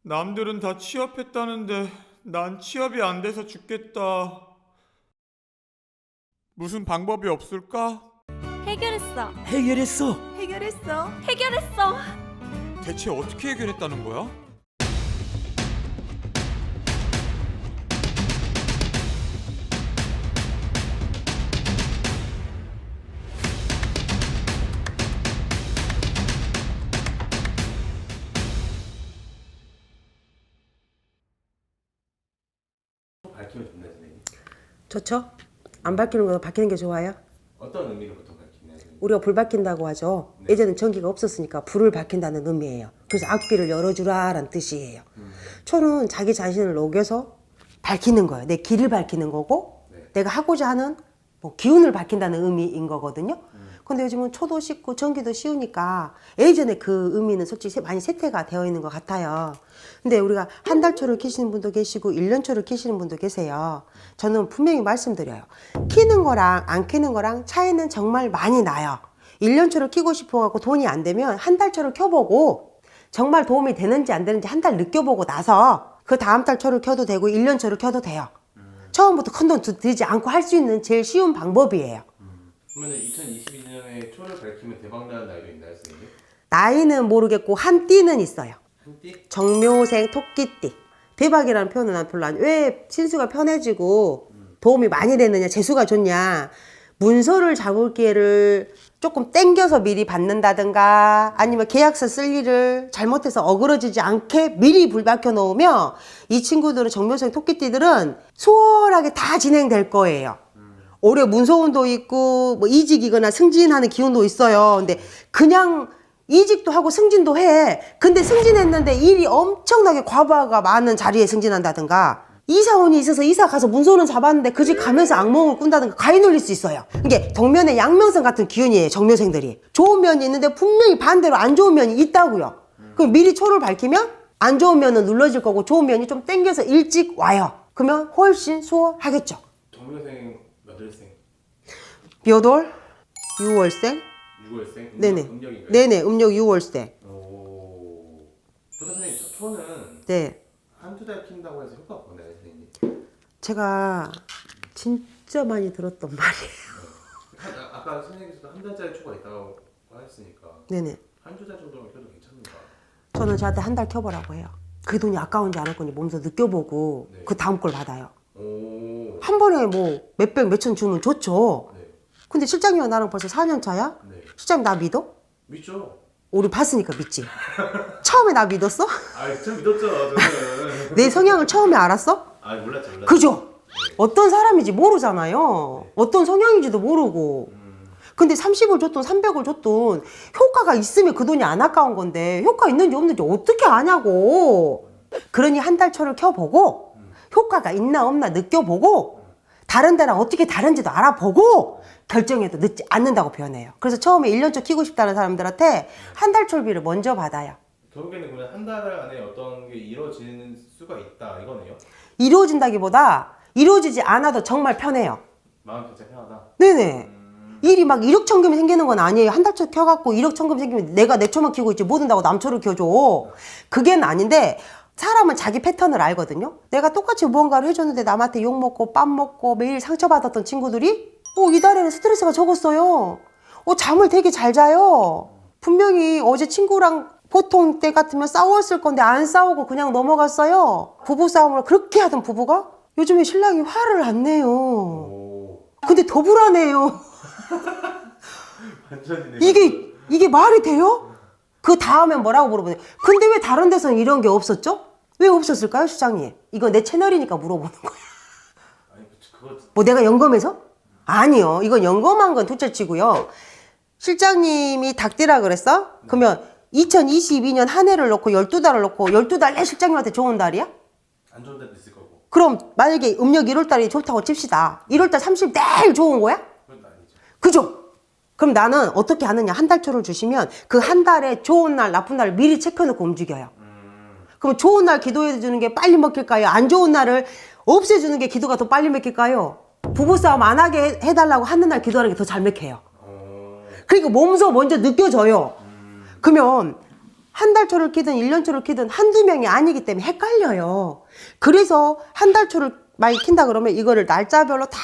남들은 다 취업했다는데 난 취업이 안 돼서 죽겠다. 무슨 방법이 없을까? 해결했어. 해결했어. 해결했어. 해결했어. 대체 어떻게 해결했다는 거야? 밝히면 좋나요, 선생님? 좋죠? 안 밝히는 거보다 밝히는 게 좋아요. 어떤 의미로 보통 밝히나요, 선생님? 우리가 불 밝힌다고 하죠. 네. 예전엔 전기가 없었으니까 불을 밝힌다는 의미예요. 그래서 앞길을 열어주라 라는 뜻이에요. 초는 자기 자신을 녹여서 밝히는 거예요. 내 길을 밝히는 거고 네. 내가 하고자 하는 뭐 기운을 밝힌다는 의미인 거거든요. 근데 요즘은 초도 쉽고 전기도 쉬우니까 예전에 그 의미는 솔직히 많이 쇠퇴가 되어 있는 것 같아요. 근데 우리가 한 달 초를 키시는 분도 계시고 1년 초를 키시는 분도 계세요. 저는 분명히 말씀드려요. 키는 거랑 안 키는 거랑 차이는 정말 많이 나요. 1년 초를 키고 싶어갖고 돈이 안 되면 한 달 초를 켜보고 정말 도움이 되는지 안 되는지 한 달 느껴보고 나서 그 다음 달 초를 켜도 되고 1년 초를 켜도 돼요. 처음부터 큰 돈 들지 않고 할 수 있는 제일 쉬운 방법이에요. 그러면 2022년에 초를 밝히면 대박나는 나이도 있나요, 선생님? 나이는 모르겠고 한 띠는 있어요. 한띠? 정묘생 토끼띠. 대박이라는 표현은 난 별로 왜 신수가 편해지고 도움이 많이 되느냐, 재수가 좋냐. 문서를 잡을 기회를 조금 땡겨서 미리 받는다든가 아니면 계약서 쓸 일을 잘못해서 어그러지지 않게 미리 불 밝혀 놓으면 이 친구들은 정묘생 토끼띠들은 수월하게 다 진행될 거예요. 올해 문서운도 있고 뭐 이직이거나 승진하는 기운도 있어요. 근데 그냥 이직도 하고 승진도 해. 근데 승진했는데 일이 엄청나게 과부하가 많은 자리에 승진한다든가 이사원이 있어서 이사 가서 문서는 잡았는데 그 집 가면서 악몽을 꾼다든가 가위 눌릴 수 있어요. 이게 동면의 양면성 같은 기운이에요. 정묘생들이. 좋은 면이 있는데 분명히 반대로 안 좋은 면이 있다고요. 그럼 미리 초를 밝히면 안 좋은 면은 눌러질 거고 좋은 면이 좀 땡겨서 일찍 와요. 그러면 훨씬 수월하겠죠. 정묘생 몇 월생? 묘돌 6월생 6월생? 네네. 음력인가요? 네네 음력 6월생. 오. 보통 선생님, 초는 네. 한두 달 킨다고 해서 효과가 보나요, 선생님? 제가 진짜 많이 들었던 말이에요. 아까 선생님께서도 한 달짜리 초가 있다고 하셨으니까 네네. 한두 달 정도면 켜도 괜찮은가? 저는 저한테 한 달 켜보라고 해요. 그 돈이 아까운지 안 아까운지 몸소 느껴보고 네. 그 다음 걸 받아요. 오. 한 번에 뭐 몇백 몇천 주면 좋죠. 네. 근데 실장님과 나랑 벌써 4년 차야? 네. 실장님 나 믿어? 믿죠? 우리 봤으니까 믿지. 처음에 나 믿었어? 아, 저 믿었죠, 저는. 내 성향을 처음에 알았어? 아, 몰랐죠. 그죠? 어떤 사람인지 모르잖아요. 어떤 성향인지도 모르고. 근데 30을 줬든 300을 줬든 효과가 있으면 그 돈이 안 아까운 건데 효과 있는지 없는지 어떻게 아냐고. 그러니 한 달 초를 켜보고 효과가 있나 없나 느껴보고 다른 데랑 어떻게 다른지도 알아보고 결정해도 늦지 않는다고 표현해요. 그래서 처음에 1년 초 키고 싶다는 사람들한테 한 달 초비를 먼저 받아요. 결국에는 그냥 한 달 안에 어떤 게 이루어지는 수가 있다 이거네요. 이루어진다기보다 이루어지지 않아도 정말 편해요. 마음 진짜 편하다. 네네. 일이 막 1억 천금이 생기는 건 아니에요. 한 달 초 켜갖고 1억 천금 생기면 내가 내 초만 키고 있지 뭐 든다고 남초를 켜줘. 그게는 아닌데 사람은 자기 패턴을 알거든요. 내가 똑같이 무언가를 해줬는데 남한테 욕먹고 빰 먹고 매일 상처받았던 친구들이 이달에는 스트레스가 적었어요. 잠을 되게 잘 자요. 분명히 어제 친구랑 보통 때 같으면 싸웠을 건데 안 싸우고 그냥 넘어갔어요. 부부싸움을 그렇게 하던 부부가 요즘에 신랑이 화를 안 내요. 오. 근데 더 불안해요. 완전히네. 이게 말이 돼요? 그 다음에 뭐라고 물어보냐. 근데 왜 다른 데서는 이런 게 없었죠? 왜 없었을까요, 시장님? 이거 내 채널이니까 물어보는 거야. 아니, 그거 뭐 내가 연금해서? 아니요. 이건 연금한 건 둘째치고요. 실장님이 닭띠라 그랬어? 그러면 2022년 한 해를 놓고 12달을 놓고 12달 내 실장님한테 좋은 달이야? 안 좋은 데도 있을 거고. 그럼 만약에 음력 1월달이 좋다고 칩시다. 1월달 30 내일 좋은 거야? 그건 아니죠. 그죠? 그럼 나는 어떻게 하느냐. 한 달 초를 주시면 그 한 달에 좋은 날 나쁜 날을 미리 체크해놓고 움직여요. 그럼 좋은 날 기도해 주는 게 빨리 먹힐까요? 안 좋은 날을 없애주는 게 기도가 더 빨리 먹힐까요? 부부싸움 안 하게 해달라고 하는 날 기도하는 게 더 잘 먹혀요. 그러니까 몸소 먼저 느껴져요. 그러면 한 달 초를 키든 1년 초를 키든 한두 명이 아니기 때문에 헷갈려요. 그래서 한 달 초를 많이 킨다 그러면 이거를 날짜별로 다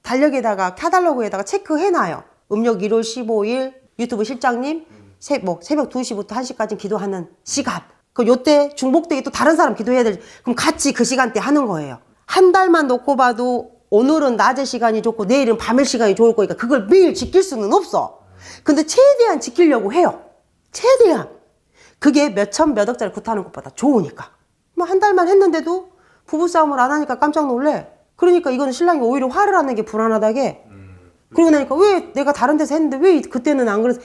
달력에다가 카탈로그에다가 체크해놔요. 음력 1월 15일 유튜브 실장님 새벽 2시부터 1시까지 기도하는 시간. 그럼 요때 중복되게 또 다른 사람 기도해야 될 그럼 같이 그 시간대 하는 거예요. 한 달만 놓고 봐도 오늘은 낮의 시간이 좋고 내일은 밤의 시간이 좋을 거니까 그걸 매일 지킬 수는 없어. 근데 최대한 지키려고 해요. 최대한. 그게 몇천 몇 억짜리 굿하는 것보다 좋으니까. 뭐 한 달만 했는데도 부부싸움을 안 하니까 깜짝 놀래. 그러니까 이거는 신랑이 오히려 화를 하는 게 불안하다게. 그러고 나니까 왜 내가 다른 데서 했는데 왜 그때는 안 그랬어.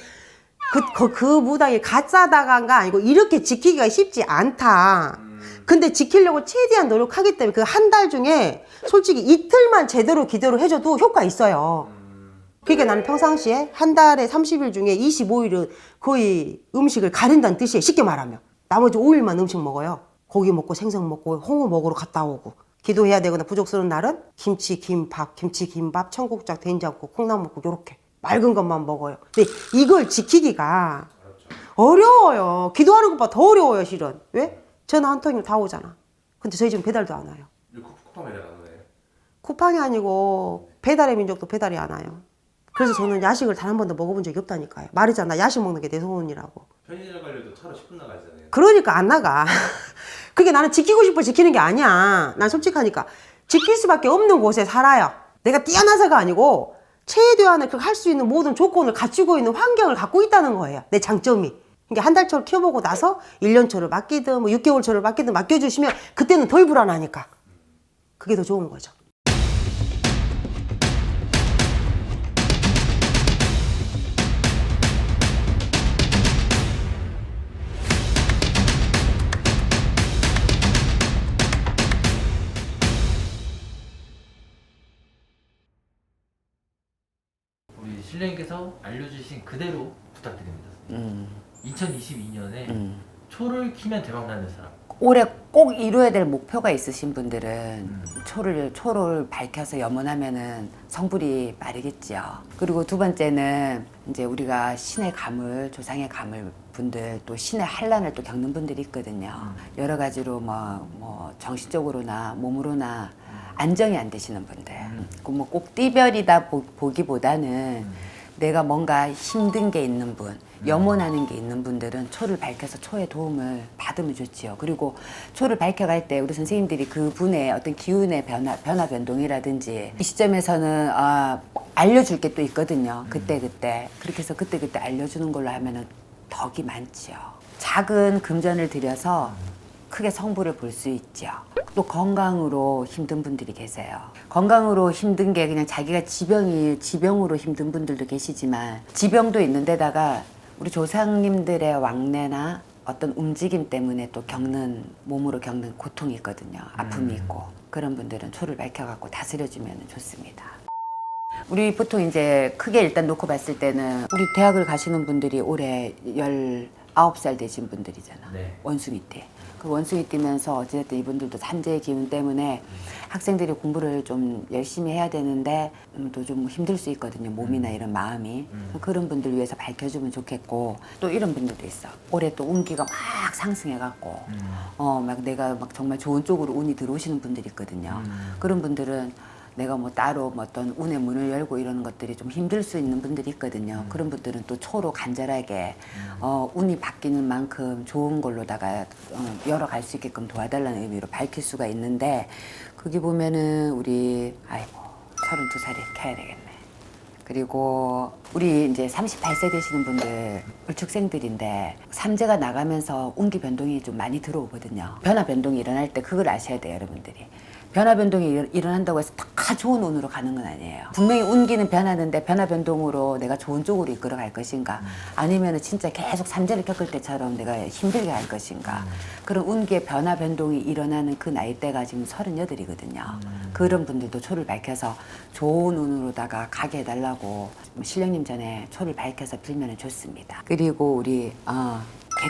그 무당이 가짜다가가 아니고 이렇게 지키기가 쉽지 않다. 근데 지키려고 최대한 노력하기 때문에 그 한 달 중에 솔직히 이틀만 제대로 기도를 해줘도 효과 있어요. 그러니까 나는 평상시에 한 달에 30일 중에 25일은 거의 음식을 가린다는 뜻이에요. 쉽게 말하면. 나머지 5일만 음식 먹어요. 고기 먹고 생선 먹고 홍어 먹으러 갔다 오고. 기도해야 되거나 부족스러운 날은 김치, 김밥, 청국장, 된장국, 콩나물국 요렇게 맑은 것만 먹어요. 근데 이걸 지키기가 어려워요. 기도하는 것보다 더 어려워요, 실은. 왜? 전화 한 통이면 다 오잖아. 근데 저희 집은 배달도 안 와요. 쿠팡 배달 안 오네요. 쿠팡이 아니고 배달의 민족도 배달이 안 와요. 그래서 저는 야식을 단 한 번도 먹어본 적이 없다니까요. 말이잖아. 야식 먹는 게 내 소원이라고. 편의점 가려도 차로 10분 나가잖아요. 그러니까 안 나가. 그게 나는 지키고 싶어 지키는 게 아니야. 난 솔직하니까. 지킬 수밖에 없는 곳에 살아요. 내가 뛰어나서가 아니고 최대한을 할 수 있는 모든 조건을 갖추고 있는 환경을 갖고 있다는 거예요. 내 장점이. 그러니까 한 달 초를 키워보고 나서 1년 초를 맡기든 뭐 6개월 초를 맡기든 맡겨주시면 그때는 덜 불안하니까. 그게 더 좋은 거죠. 우리 신령님께서 알려주신 그대로 부탁드립니다. 2022년에 초를 키면 대박나는 사람. 올해 꼭 이루어야 될 목표가 있으신 분들은 초를 밝혀서 염원하면은 성불이 빠르겠지요. 그리고 두 번째는 이제 우리가 신의 가물, 조상의 가물 분들 또 신의 환란을 또 겪는 분들이 있거든요. 여러 가지로 뭐 정신적으로나 몸으로나 안정이 안 되시는 분들. 뭐 꼭 띠별이다 보기보다는 내가 뭔가 힘든 게 있는 분, 염원하는 게 있는 분들은 초를 밝혀서 초의 도움을 받으면 좋지요. 그리고 초를 밝혀갈 때 우리 선생님들이 그 분의 어떤 기운의 변화 변동이라든지 이 시점에서는 알려줄 게 또 있거든요. 그때 그렇게 해서 그때 알려주는 걸로 하면은 덕이 많지요. 작은 금전을 들여서 크게 성부를 볼 수 있죠. 또 건강으로 힘든 분들이 계세요. 건강으로 힘든 게 그냥 자기가 지병으로 힘든 분들도 계시지만 지병도 있는데다가 우리 조상님들의 왕래나 어떤 움직임 때문에 또 몸으로 겪는 고통이 있거든요. 아픔이 있고 그런 분들은 초를 밝혀갖고 다스려주면 좋습니다. 우리 보통 이제 크게 일단 놓고 봤을 때는 우리 대학을 가시는 분들이 올해 19살 되신 분들이잖아. 네. 원숭이 때. 그 원숭이 뛰면서 어쨌든 이분들도 산재의 기운 때문에 학생들이 공부를 좀 열심히 해야 되는데 또 좀 힘들 수 있거든요. 몸이나 이런 마음이. 그런 분들 위해서 밝혀주면 좋겠고 또 이런 분들도 있어. 올해 또 운기가 막 상승해갖고 막 내가 막 정말 좋은 쪽으로 운이 들어오시는 분들이 있거든요. 그런 분들은 내가 뭐 따로 뭐 어떤 운의 문을 열고 이러는 것들이 좀 힘들 수 있는 분들이 있거든요. 그런 분들은 또 초로 간절하게 운이 바뀌는 만큼 좋은 걸로다가 열어갈 수 있게끔 도와달라는 의미로 밝힐 수가 있는데 거기 보면은 우리 32살에 켜야 되겠네. 그리고 우리 이제 38세 되시는 분들 을축생들인데 삼재가 나가면서 운기 변동이 좀 많이 들어오거든요. 변화 변동이 일어날 때 그걸 아셔야 돼요, 여러분들이. 변화 변동이 일어난다고 해서 다 좋은 운으로 가는 건 아니에요. 분명히 운기는 변하는데 변화 변동으로 내가 좋은 쪽으로 이끌어 갈 것인가 아니면 진짜 계속 삼재를 겪을 때처럼 내가 힘들게 할 것인가 그런 운기의 변화 변동이 일어나는 그 나이대가 지금 38이거든요. 그런 분들도 초를 밝혀서 좋은 운으로다가 가게 해달라고 신령님 전에 초를 밝혀서 빌면 좋습니다. 그리고 우리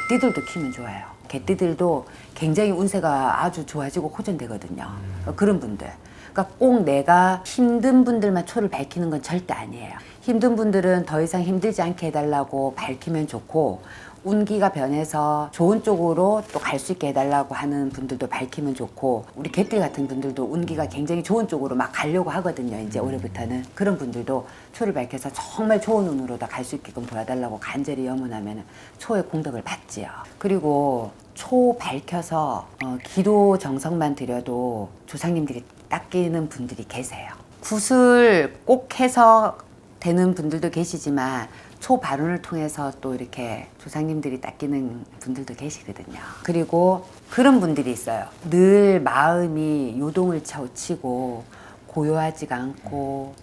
개띠들도 키우면 좋아요. 개띠들도 굉장히 운세가 아주 좋아지고 호전되거든요. 그런 분들. 그러니까 꼭 내가 힘든 분들만 초를 밝히는 건 절대 아니에요. 힘든 분들은 더 이상 힘들지 않게 해달라고 밝히면 좋고 운기가 변해서 좋은 쪽으로 또 갈 수 있게 해달라고 하는 분들도 밝히면 좋고, 우리 개띠 같은 분들도 운기가 굉장히 좋은 쪽으로 막 가려고 하거든요. 이제 올해부터는 그런 분들도 초를 밝혀서 정말 좋은 운으로 다 갈 수 있게끔 도와달라고 간절히 염원하면 초의 공덕을 받지요. 그리고 초 밝혀서 기도 정성만 드려도 조상님들이 닦이는 분들이 계세요. 굿을 꼭 해서 되는 분들도 계시지만 초 발언을 통해서 또 이렇게 조상님들이 닦이는 분들도 계시거든요. 그리고 그런 분들이 있어요. 늘 마음이 요동을 치고 고요하지가 않고,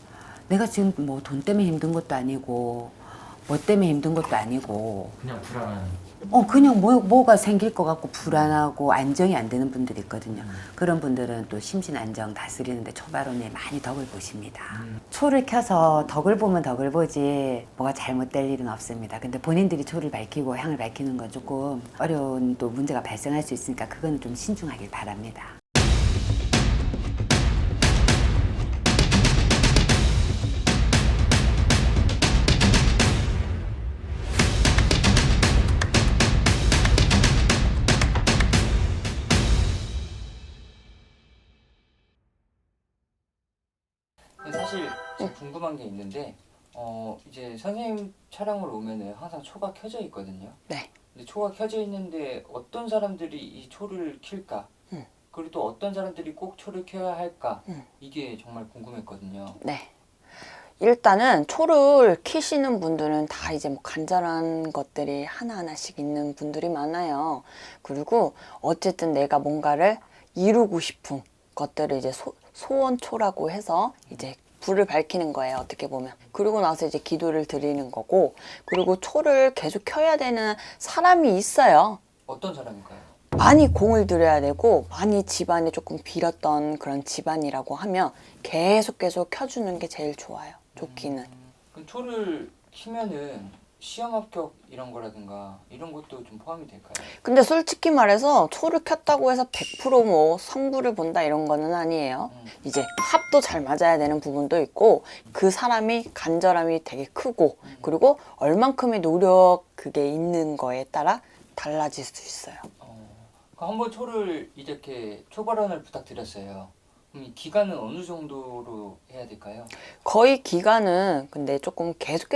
내가 지금 뭐 돈 때문에 힘든 것도 아니고 뭐 때문에 힘든 것도 아니고 그냥 불안한. 그냥 뭐가 생길 것 같고 불안하고 안정이 안 되는 분들이 있거든요. 그런 분들은 또 심신 안정 다스리는데 초발언이 많이 덕을 보십니다. 초를 켜서 덕을 보면 덕을 보지 뭐가 잘못될 일은 없습니다. 근데 본인들이 초를 밝히고 향을 밝히는 건 조금 어려운 또 문제가 발생할 수 있으니까 그거는 좀 신중하길 바랍니다. 사실 제가 궁금한 게 있는데 이제 선생님 촬영을 오면은 항상 초가 켜져 있거든요. 네. 근데 초가 켜져 있는데 어떤 사람들이 이 초를 킬까? 그리고 또 어떤 사람들이 꼭 초를 켜야 할까? 이게 정말 궁금했거든요. 네. 일단은 초를 키시는 분들은 다 이제 뭐 간절한 것들이 하나하나씩 있는 분들이 많아요. 그리고 어쨌든 내가 뭔가를 이루고 싶은 것들을 이제 소원초라고 해서 이제 불을 밝히는 거예요, 어떻게 보면. 그리고 나서 이제 기도를 드리는 거고, 그리고 초를 계속 켜야 되는 사람이 있어요. 어떤 사람일까요? 많이 공을 들여야 되고 많이 집안에 조금 빌었던 그런 집안이라고 하면 계속 켜주는 게 제일 좋아요. 좋기는. 그럼 초를 키면은 시험 합격 이런 거라든가 이런 것도 좀 포함이 될까요? 근데 솔직히 말해서 초를 켰다고 해서 100%뭐 성부를 본다 이런 거는 아니에요. 이제 합도 잘 맞아야 되는 부분도 있고, 그 사람이 간절함이 되게 크고, 그리고 얼만큼의 노력 그게 있는 거에 따라 달라질 수 있어요. 그럼 한번 초를 이렇게 초발언을 부탁드렸어요. 그럼 이 기간은 어느 정도로 해야 될까요? 거의 기간은 근데 조금 계속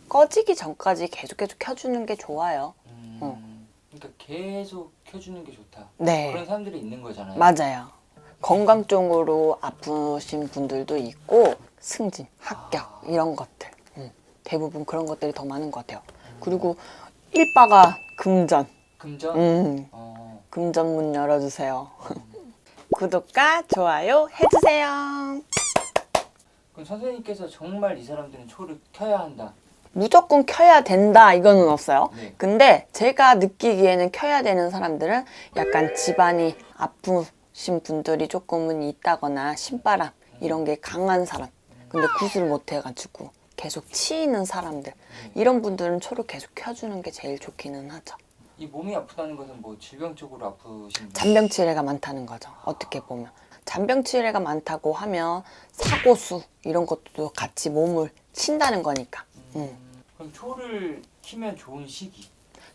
꺼지기 전까지 계속 켜주는 게 좋아요. 그러니까 계속 켜주는 게 좋다. 네. 그런 사람들이 있는 거잖아요. 맞아요. 건강적으로 아프신 분들도 있고, 승진, 합격 이런 것들. 대부분 그런 것들이 더 많은 것 같아요. 그리고 일바가 금전. 금전? 금전 문 열어주세요. 구독과 좋아요 해주세요. 그럼 선생님께서 정말 이 사람들은 초를 켜야 한다. 무조건 켜야 된다 이거는 없어요. 네. 근데 제가 느끼기에는 켜야 되는 사람들은 약간 집안이 아프신 분들이 조금은 있다거나 신바람 이런 게 강한 사람, 근데 굿을 못 해가지고 계속 치이는 사람들, 이런 분들은 초를 계속 켜주는 게 제일 좋기는 하죠. 이 몸이 아프다는 것은 뭐 질병 쪽으로 아프신 분? 잔병치레가 많다는 거죠. 어떻게 보면 잔병치레가 많다고 하면 사고수 이런 것도 같이 몸을 친다는 거니까. 그럼 초를 키면 좋은 시기?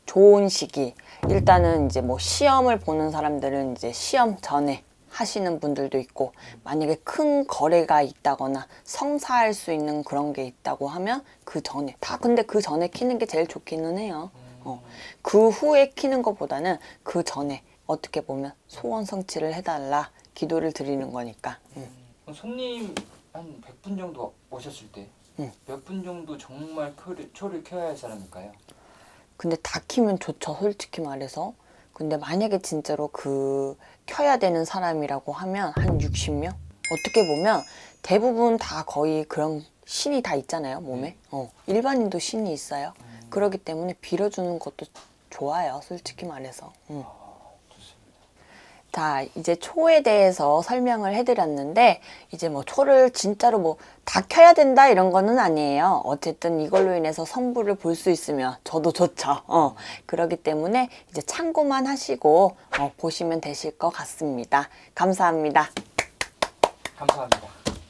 좋은 시기. 일단은 이제 뭐 시험을 보는 사람들은 이제 시험 전에 하시는 분들도 있고, 만약에 큰 거래가 있다거나 성사할 수 있는 그런 게 있다고 하면 그 전에 다, 근데 그 전에 키는 게 제일 좋기는 해요. 그 후에 키는 것보다는 그 전에 어떻게 보면 소원 성취를 해달라 기도를 드리는 거니까. 그럼 손님 한 100분 정도 오셨을 때 몇 분 정도 정말 초를 켜야 할 사람일까요? 근데 다 키면 좋죠, 솔직히 말해서. 근데 만약에 진짜로 그 켜야 되는 사람이라고 하면 한 60명? 어떻게 보면 대부분 다 거의 그런 신이 다 있잖아요, 몸에. 일반인도 신이 있어요. 그렇기 때문에 빌어주는 것도 좋아요, 솔직히 말해서. 자, 이제 초에 대해서 설명을 해드렸는데, 이제 뭐 초를 진짜로 뭐 다 켜야 된다 이런 거는 아니에요. 어쨌든 이걸로 인해서 성부를 볼 수 있으면 저도 좋죠. 그렇기 때문에 이제 참고만 하시고 보시면 되실 것 같습니다. 감사합니다. 감사합니다.